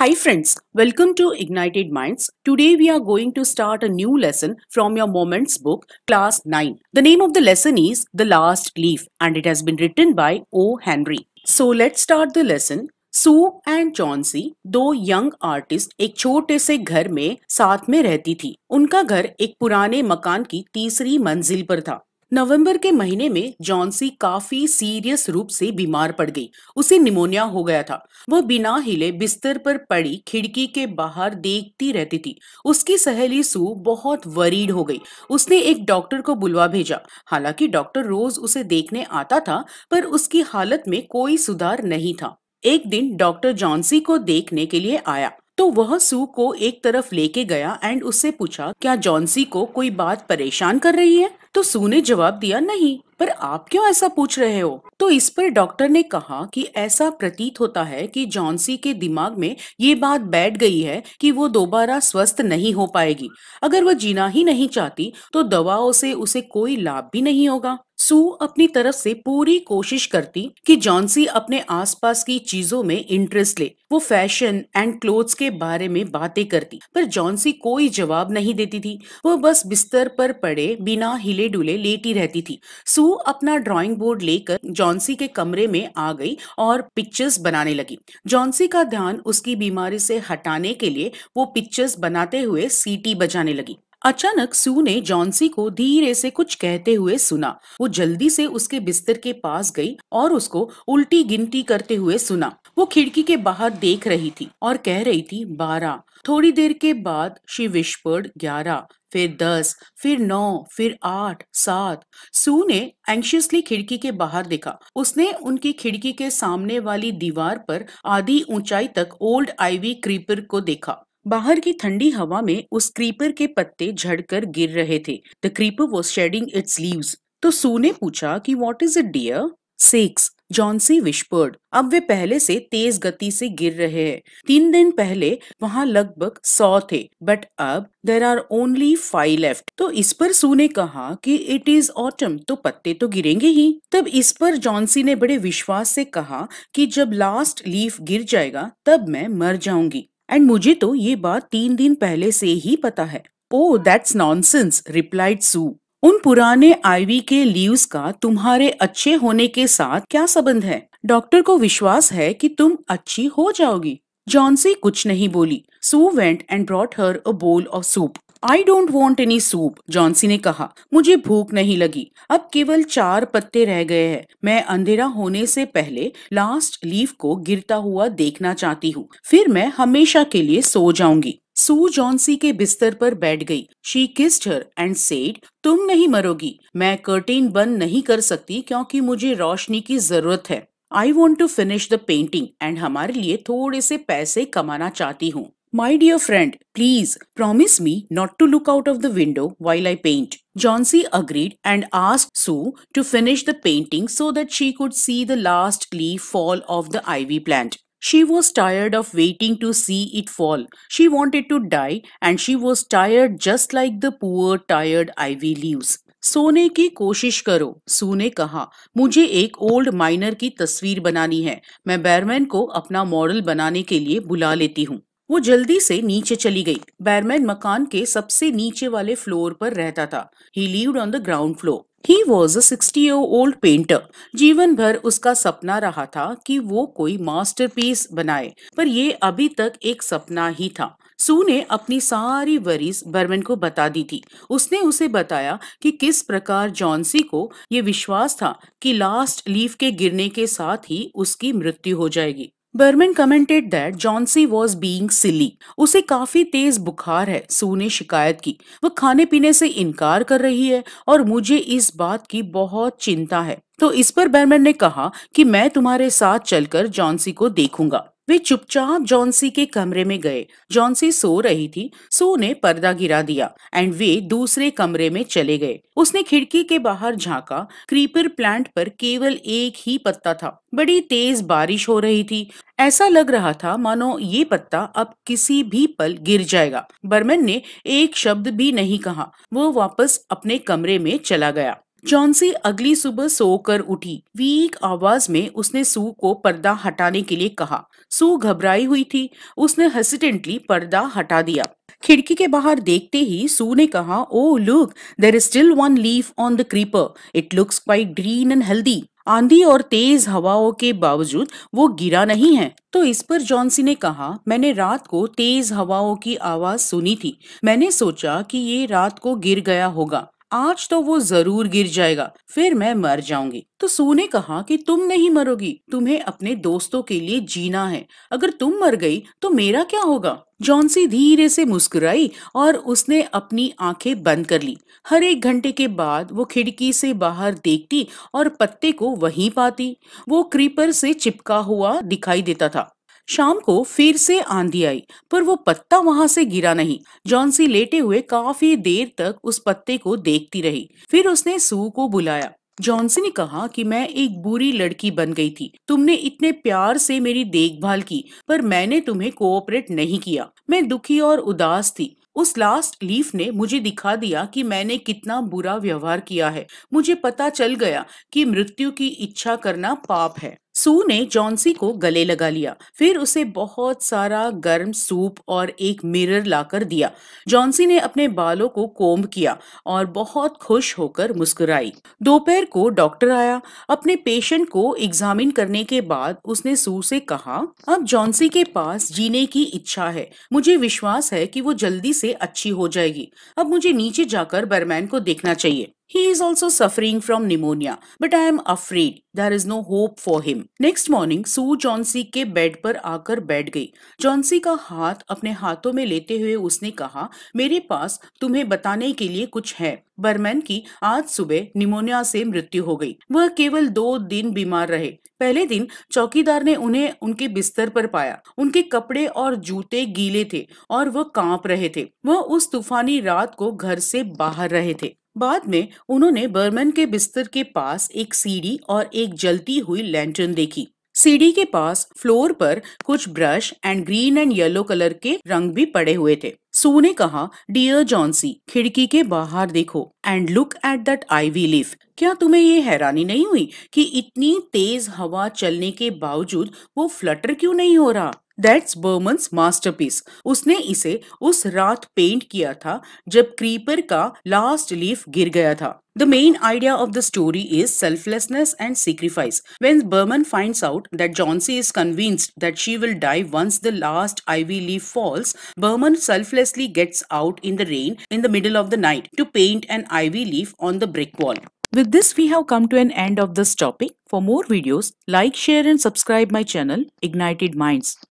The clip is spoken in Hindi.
Hi friends, welcome to Ignited Minds. Today we are going to start a new lesson from your Moments book, Class 9. The name of the lesson is The Last Leaf and it has been written by O. Henry. So let's start the lesson. Sue and Johnsy दो यंग आर्टिस्ट एक छोटे से घर में साथ में रहती थी। उनका घर एक पुराने मकान की तीसरी मंजिल पर था। नवंबर के महीने में जॉन्सी काफी सीरियस रूप से बीमार पड़ गई। उसे निमोनिया हो गया था। वह बिना हिले बिस्तर पर पड़ी खिड़की के बाहर देखती रहती थी। उसकी सहेली सू बहुत वरीड हो गई। उसने एक डॉक्टर को बुलवा भेजा। हालांकि डॉक्टर रोज उसे देखने आता था, पर उसकी हालत में कोई सुधार नहीं था। एक दिन डॉक्टर जॉन्सी को देखने के लिए आया तो वह सू को एक तरफ लेके गया एंड उससे पूछा, क्या जॉन्सी को कोई बात परेशान कर रही है? तो सू ने जवाब दिया, नहीं, पर आप क्यों ऐसा पूछ रहे हो? तो इस पर डॉक्टर ने कहा कि ऐसा प्रतीत होता है कि जॉन्सी के दिमाग में ये बात बैठ गई है कि वो दोबारा स्वस्थ नहीं हो पाएगी। अगर वह जीना ही नहीं चाहती तो दवाओं से उसे कोई लाभ भी नहीं होगा। सू अपनी तरफ से पूरी कोशिश करती कि जॉन्सी अपने आसपास की चीजों में इंटरेस्ट ले। वो फैशन एंड क्लोथ्स के बारे में बातें करती, पर जॉन्सी कोई जवाब नहीं देती थी। वह बस बिस्तर पर पड़े बिना हिले डुले लेटी रहती थी। सू अपना ड्राइंग बोर्ड लेकर जॉन्सी के कमरे में आ गई और पिक्चर्स बनाने लगी। जॉन्सी का ध्यान उसकी बीमारी से हटाने के लिए वो पिक्चर्स बनाते हुए सीटी बजाने लगी। अचानक सू ने जॉन्सी को धीरे से कुछ कहते हुए सुना। वो जल्दी से उसके बिस्तर के पास गई और उसको उल्टी गिनती करते हुए सुना। वो खिड़की के बाहर देख रही थी और कह रही थी 12। थोड़ी देर के बाद शी विस्पर्ड 11, फिर 10, फिर 9, फिर 8, 7। सू ने एंशियसली खिड़की के बाहर देखा। उसने उनकी खिड़की के सामने वाली दीवार पर आधी ऊंचाई तक ओल्ड आइवी क्रीपर को देखा। बाहर की ठंडी हवा में उस क्रीपर के पत्ते झड़कर गिर रहे थे। The creeper was shedding its leaves. तो सू ने पूछा कि what is it dear? 6, Johnsy whispered. अब वे पहले से तेज गति से गिर रहे हैं। 3 दिन पहले वहां लगभग 100 थे, बट अब देर आर ओनली 5 लेफ्ट। तो इस पर सू ने कहा कि इट इज ऑटम, तो पत्ते तो गिरेंगे ही। तब इस पर जॉन्सी ने बड़े विश्वास से कहा कि जब लास्ट लीफ गिर जाएगा तब मैं मर जाऊंगी। एंड मुझे तो ये बात 3 दिन पहले से ही पता है। ओह दैट्स नॉनसेंस, रिप्लाइड सू। उन पुराने आइवी के लीव्स का तुम्हारे अच्छे होने के साथ क्या संबंध है? डॉक्टर को विश्वास है कि तुम अच्छी हो जाओगी। जॉन्सी कुछ नहीं बोली। Sue went and brought her a bowl of soup. I don't want any soup, Johnsy ने कहा। मुझे भूख नहीं लगी। अब केवल 4 पत्ते रह गए हैं। मैं अंधेरा होने से पहले लास्ट लीफ को गिरता हुआ देखना चाहती हूँ। फिर मैं हमेशा के लिए सो जाऊंगी। सू जॉन्सी के बिस्तर पर बैठ गई। She kissed her and said, तुम नहीं मरोगी। मैं कर्टेन बंद नहीं कर सकती क्योंकि मुझे रोशनी की जरूरत है। I want to finish the painting and हमारे लिए थोड़े से पैसे कमाना चाहती हूँ। My dear friend, please promise me not to look out of the window while I paint. Johnsy agreed and asked Sue to finish the painting so that she could see the last leaf fall off the ivy plant. She was tired of waiting to see it fall. She wanted to die and she was tired just like the poor tired ivy leaves. सोने की कोशिश करो, सू ने कहा। मुझे एक ओल्ड माइनर की तस्वीर बनानी है। मैं बैरमैन को अपना मॉडल बनाने के लिए बुला लेती हूँ। वो जल्दी से नीचे चली गई। बैरमैन मकान के सबसे नीचे वाले फ्लोर पर रहता था। ही lived on the ground floor. He was a 60-year-old painter. जीवन भर उसका सपना रहा था कि वो कोई मास्टरपीस बनाए, पर ये अभी तक एक सपना ही था। सू ने अपनी सारी वरीज बर्मन को बता दी थी। उसने उसे बताया कि किस प्रकार जॉन्सी को ये विश्वास था कि लास्ट लीफ के गिरने के साथ ही उसकी मृत्यु हो जाएगी। Behrman commented that Johnsy was being silly. उसे काफी तेज बुखार है, सू ने शिकायत की। वो खाने पीने से इनकार कर रही है और मुझे इस बात की बहुत चिंता है। तो इस पर बर्मन ने कहा कि मैं तुम्हारे साथ चलकर जॉन्सी को देखूंगा। वे चुपचाप जॉन्सी के कमरे में गए। जॉन्सी सो रही थी। सू ने पर्दा गिरा दिया एंड वे दूसरे कमरे में चले गए। उसने खिड़की के बाहर झांका। क्रीपर प्लांट पर केवल एक ही पत्ता था। बड़ी तेज बारिश हो रही थी। ऐसा लग रहा था मानो ये पत्ता अब किसी भी पल गिर जाएगा। बर्मन ने एक शब्द भी नहीं कहा। वो वापस अपने कमरे में चला गया। जॉन्सी अगली सुबह सोकर उठी। वीक आवाज में उसने सू को पर्दा हटाने के लिए कहा। सू घबराई हुई थी। उसने हेसिडेंटली पर्दा हटा दिया। खिड़की के बाहर देखते ही सू ने कहा, oh look, there is still one leaf on the creeper. It looks quite green and healthy. आंधी और तेज हवाओं के बावजूद वो गिरा नहीं है। तो इस पर जॉन्सी ने कहा, मैंने रात को तेज हवाओं की आवाज सुनी थी। मैंने सोचा कि ये रात को गिर गया होगा। आज तो वो जरूर गिर जाएगा, फिर मैं मर जाऊंगी। तो सू ने कहा कि तुम नहीं मरोगी, तुम्हें अपने दोस्तों के लिए जीना है। अगर तुम मर गई तो मेरा क्या होगा? जॉन्सी धीरे से मुस्कुराई और उसने अपनी आंखें बंद कर ली। हर एक घंटे के बाद वो खिड़की से बाहर देखती और पत्ते को वहीं पाती। वो क्रीपर से चिपका हुआ दिखाई देता था। शाम को फिर से आंधी आई, पर वो पत्ता वहां से गिरा नहीं। जॉन्सी लेटे हुए काफी देर तक उस पत्ते को देखती रही। फिर उसने सू को बुलाया। जॉन्सी ने कहा कि मैं एक बुरी लड़की बन गई थी। तुमने इतने प्यार से मेरी देखभाल की, पर मैंने तुम्हें कोऑपरेट नहीं किया। मैं दुखी और उदास थी। उस लास्ट लीफ ने मुझे दिखा दिया कि मैंने कितना बुरा व्यवहार किया है। मुझे पता चल गया कि मृत्यु की इच्छा करना पाप है। सू ने जॉन्सी को गले लगा लिया। फिर उसे बहुत सारा गर्म सूप और एक मिरर लाकर दिया। जॉन्सी ने अपने बालों को कोम्ब किया और बहुत खुश होकर मुस्कुराई। दोपहर को डॉक्टर आया। अपने पेशेंट को एग्जामिन करने के बाद उसने सू से कहा, अब जॉन्सी के पास जीने की इच्छा है। मुझे विश्वास है कि वो जल्दी से अच्छी हो जाएगी। अब मुझे नीचे जाकर बरमैन को देखना चाहिए। He is also suffering from pneumonia, but I am afraid there is no hope for him. Next morning, Sue Johnsy के बेड पर आकर बैठ गई। जॉन्सी का हाथ अपने हाथों में लेते हुए उसने कहा, मेरे पास तुम्हें बताने के लिए कुछ है। बर्मैन की आज सुबह निमोनिया से मृत्यु हो गई। वह केवल 2 दिन बीमार रहे। पहले दिन चौकीदार ने उन्हें उनके बिस्तर पर पाया। उनके कपड़े और जूते गीले थे और वह कांप रहे थे। वह उस तूफानी रात को घर से बाहर रहे थे। बाद में उन्होंने बर्मन के बिस्तर के पास एक सीढ़ी और एक जलती हुई लैंटर्न देखी। सीढ़ी के पास फ्लोर पर कुछ brush and green and yellow colour के रंग भी पड़े हुए थे। सू ने कहा, डियर जॉन्सी, खिड़की के बाहर देखो and look at that ivy leaf. क्या तुम्हें ये हैरानी नहीं हुई कि इतनी तेज हवा चलने के बावजूद वो फ्लटर क्यों नहीं हो रहा? That's Burman's masterpiece. उसने इसे उस रात पेंट किया था जब क्रीपर का लास्ट लीफ गिर गया था। The main idea of the story is selflessness and sacrifice. When Berman finds out that Jauncey is convinced that she will die once the last ivy leaf falls, Berman selflessly gets out in the rain in the middle of the night to paint an ivy leaf on the brick wall. With this, we have come to an end of this topic. For more videos, like, share, and subscribe my channel, Ignited Minds.